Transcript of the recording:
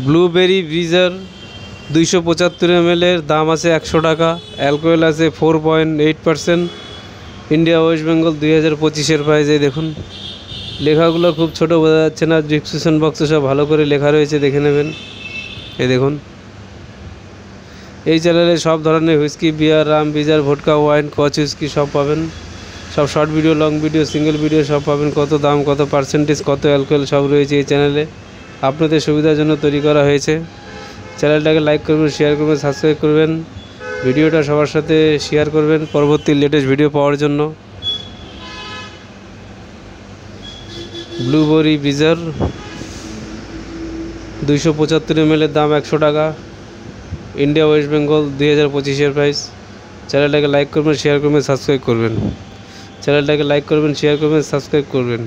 Blueberry ব্রিজার 275 ml এর দাম আছে 100 টাকা। অ্যালকোহল আছে 4.8%। India West Bengal 2025 price. এই দেখুন লেখাগুলো খুব ছোট বোঝা যাচ্ছে না, ডিসক্রিপশন বক্সে সব ভালো করে লেখা রয়েছে, দেখে নেবেন। এই দেখুন এই চ্যানেলে সব ধরনের হুইস্কি, বিয়ার, রাম, বিজার, ভোডকা, ওয়াইন, কচ হুইস্কি সব পাবেন। সব short video, long video, single video সব পাবেন। কত দাম, কত পার্সেন্টেজ, কত অ্যালকোহল সব রয়েছে এই চ্যানেলে, আপনাদের সুবিধার জন্য তৈরি করা হয়েছে। চ্যানেলটাকে লাইক করবেন, শেয়ার করবেন, সাবস্ক্রাইব করবেন, ভিডিওটা সবার সাথে শেয়ার করবেন পরবর্তী লেটেস্ট ভিডিও পাওয়ার জন্য। ব্লুবেরি ব্রিজার 275 ml এর দাম 100 টাকা। India West Bengal 2025 price. চ্যানেলটাকে লাইক করবেন, শেয়ার করবেন, সাবস্ক্রাইব করবেন। চ্যানেলটাকে লাইক করবেন, শেয়ার করবেন, সাবস্ক্রাইব করবেন।